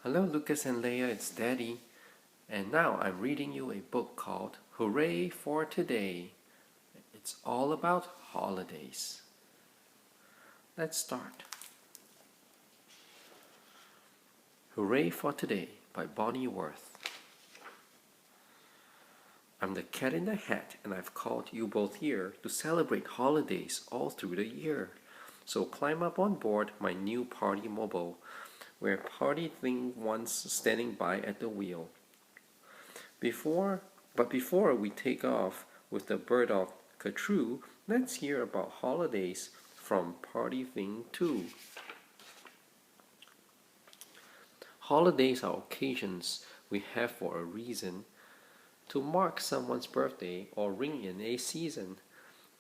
Hello, Lucas and Leia, it's Daddy, and now I'm reading you a book called Hooray for Today. It's all about holidays. Let's start. Hooray for Today by Bonnie Worth. I'm the cat in the hat, and I've called you both here to celebrate holidays all through the year. So climb up on board my new party mobile, where party thing one's standing by at the wheel. Before we take off with the bird of Catrue, let's hear about holidays from Party Thing 2. Holidays are occasions we have for a reason, to mark someone's birthday or ring in a season.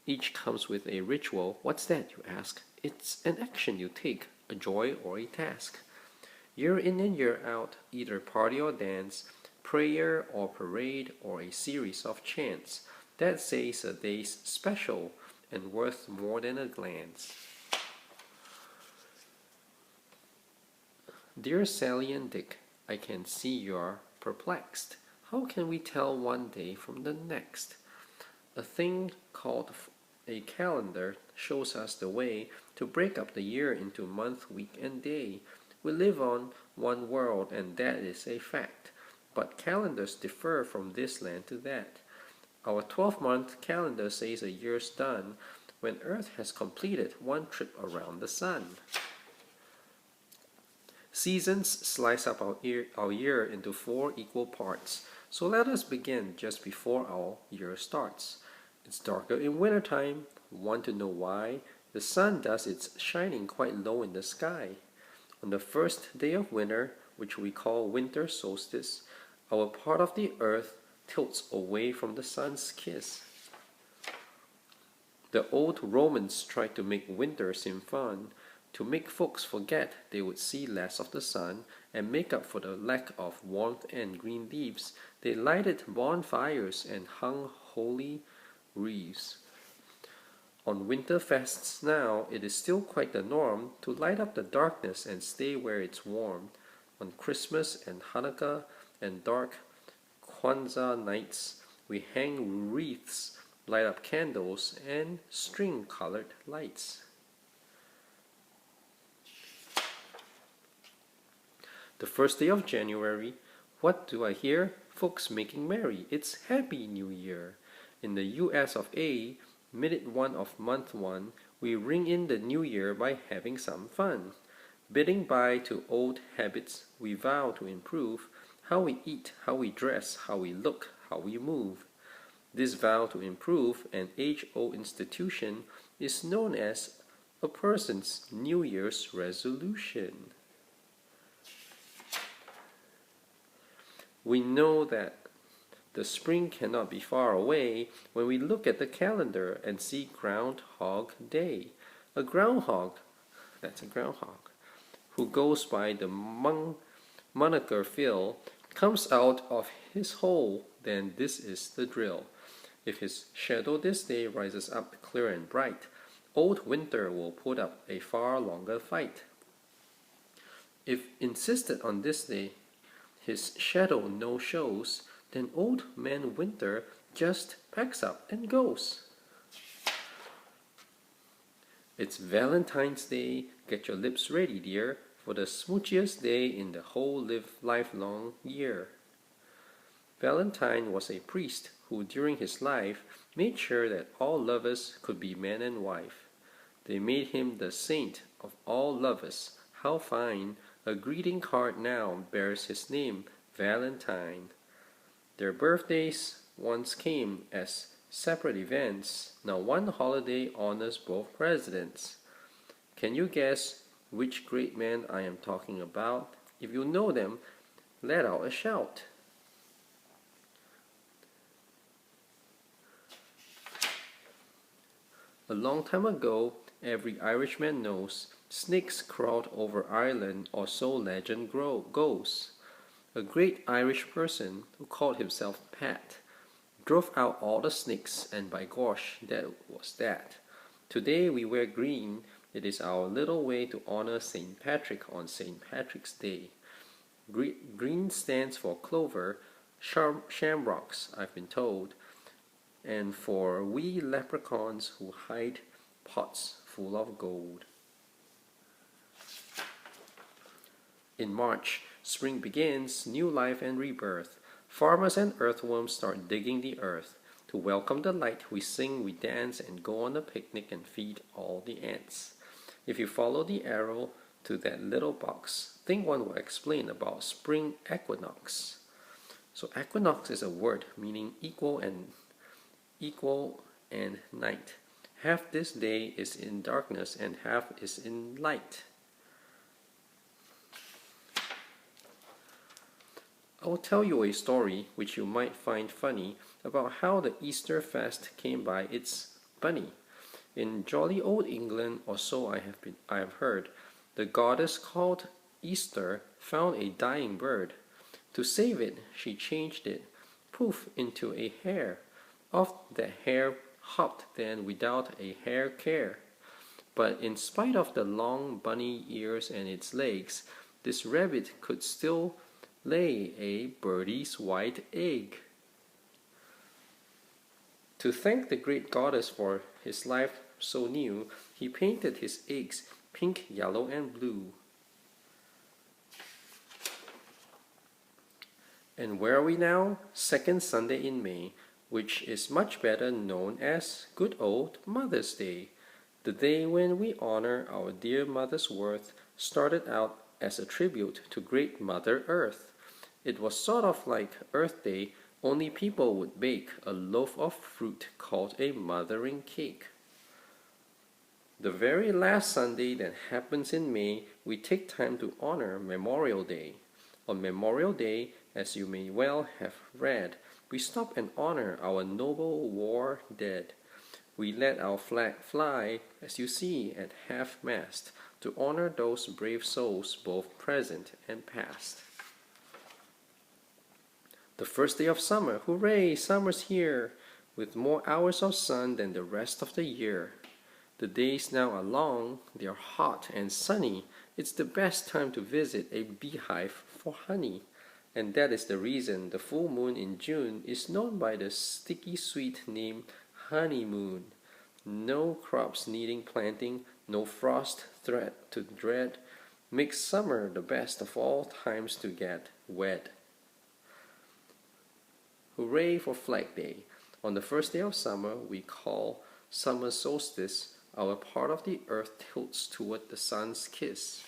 Each comes with a ritual. What's that, you ask? It's an action you take, a joy or a task. Year in and year out, either party or dance, prayer or parade, or a series of chants that says a day's special and worth more than a glance. Dear Sally and Dick, I can see you're perplexed. How can we tell one day from the next? A thing called a calendar shows us the way to break up the year into month, week, and day. We live on one world, and that is a fact. But calendars differ from this land to that. Our 12-month calendar says a year's done when Earth has completed one trip around the sun. Seasons slice up our year into 4 equal parts, so let us begin just before our year starts. It's darker in wintertime. Want to know why? The sun does its shining quite low in the sky. On the first day of winter, which we call winter solstice, our part of the earth tilts away from the sun's kiss. The old Romans tried to make winter seem fun, to make folks forget they would see less of the sun and make up for the lack of warmth and green leaves. They lighted bonfires and hung holy wreaths. On winter fests now, it is still quite the norm to light up the darkness and stay where it's warm. On Christmas and Hanukkah and dark Kwanzaa nights, we hang wreaths, light up candles, and string colored lights. The first day of January, what do I hear? Folks making merry. It's Happy New Year. In the US of A, minute 1 of month 1, we ring in the new year by having some fun. Bidding bye to old habits, we vow to improve how we eat, how we dress, how we look, how we move. This vow to improve, an age-old institution, is known as a person's New Year's resolution. We know that the spring cannot be far away when we look at the calendar and see Groundhog Day. A groundhog, that's a groundhog, who goes by the moniker Phil, comes out of his hole, then this is the drill. If his shadow this day rises up clear and bright, old winter will put up a far longer fight. If insisted on this day, his shadow no shows, then old man winter just packs up and goes. It's Valentine's Day. Get your lips ready, dear, for the smoochiest day in the whole lifelong year. Valentine was a priest who during his life made sure that all lovers could be man and wife. They made him the saint of all lovers. How fine! A greeting card now bears his name, Valentine. Their birthdays once came as separate events. Now one holiday honors both presidents. Can you guess which great men I am talking about? If you know them, let out a shout. A long time ago, every Irishman knows, snakes crawled over Ireland, or so legend goes. A great Irish person, who called himself Pat, drove out all the snakes, and by gosh, that was that. Today we wear green. It is our little way to honor St. Patrick on St. Patrick's Day. Green stands for clover, shamrocks, I've been told, and for wee leprechauns who hide pots full of gold. In March, spring begins, new life and rebirth. Farmers and earthworms start digging the earth. To welcome the light, we sing, we dance, and go on a picnic and feed all the ants. If you follow the arrow to that little box, think one will explain about spring equinox. So equinox is a word meaning equal and night. Half this day is in darkness and half is in light. I will tell you a story which you might find funny about how the Easter fast came by its bunny. In jolly old England, or so I have heard, the goddess called Easter found a dying bird. To save it, she changed it, poof, into a hare. Off the hare hopped then without a hair care. But in spite of the long bunny ears and its legs, this rabbit could still lay a birdie's white egg. To thank the great goddess for his life so new, he painted his eggs pink, yellow, and blue. And where are we now? Second Sunday in May, which is much better known as Good Old Mother's Day. The day when we honor our dear mother's worth started out as a tribute to great Mother Earth. It was sort of like Earth Day, only people would bake a loaf of fruit called a mothering cake. The very last Sunday that happens in May, we take time to honor Memorial Day. On Memorial Day, as you may well have read, we stop and honor our noble war dead. We let our flag fly, as you see, at half-mast, to honor those brave souls both present and past. The first day of summer, hooray, summer's here, with more hours of sun than the rest of the year. The days now are long, they are hot and sunny. It's the best time to visit a beehive for honey. And that is the reason the full moon in June is known by the sticky sweet name honeymoon. No crops needing planting, no frost threat to dread, makes summer the best of all times to get wed. Hooray for Flag Day. On the first day of summer, we call summer solstice. Our part of the earth tilts toward the sun's kiss.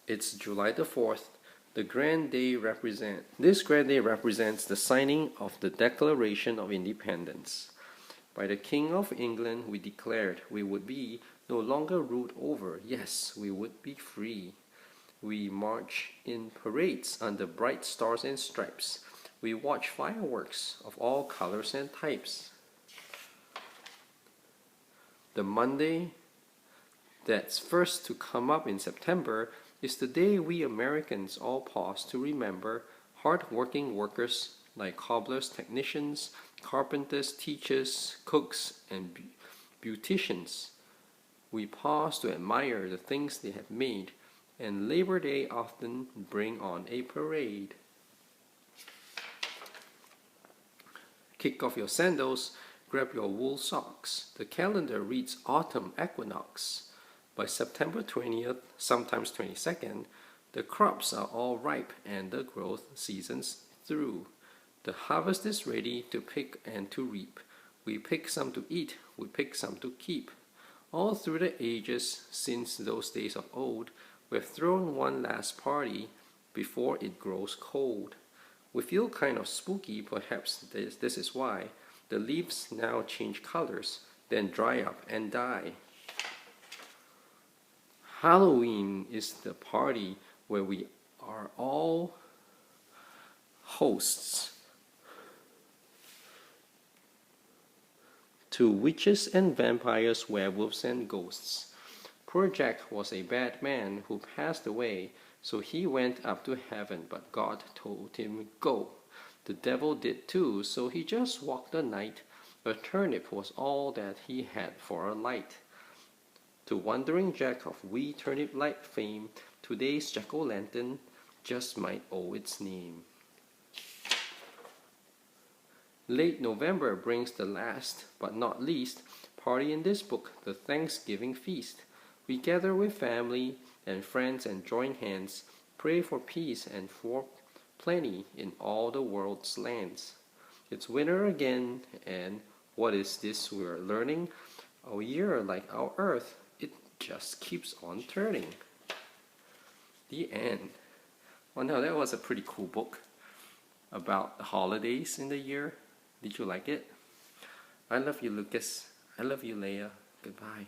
It's July the 4th. This grand day represents the signing of the Declaration of Independence. By the King of England, we declared we would be no longer ruled over. Yes, we would be free. We march in parades under bright stars and stripes. We watch fireworks of all colors and types. The Monday that's first to come up in September is the day we Americans all pause to remember hard-working workers like cobblers, technicians, carpenters, teachers, cooks, and beauticians. We pause to admire the things they have made, and Labor Day often bring on a parade. Kick off your sandals, grab your wool socks. The calendar reads autumn equinox. By September 20th, sometimes 22nd, the crops are all ripe and the growth season's through. The harvest is ready to pick and to reap. We pick some to eat, we pick some to keep. All through the ages, since those days of old, we've thrown one last party before it grows cold. We feel kind of spooky, perhaps this is why. The leaves now change colors, then dry up and die. Halloween is the party where we are all hosts to witches and vampires, werewolves and ghosts. Poor Jack was a bad man who passed away, so he went up to heaven, but God told him, go. The devil did too, so he just walked the night. A turnip was all that he had for a light. To Wandering Jack of Wee Turnip Light fame, today's jack-o'-lantern just might owe its name. Late November brings the last, but not least, party in this book, the Thanksgiving feast. We gather with family and friends and join hands, pray for peace and for plenty in all the world's lands. It's winter again, and what is this we're learning? A year like our earth, it just keeps on turning. The end. Well, no, that was a pretty cool book about the holidays in the year. Did you like it? I love you, Lucas. I love you, Leia. Goodbye.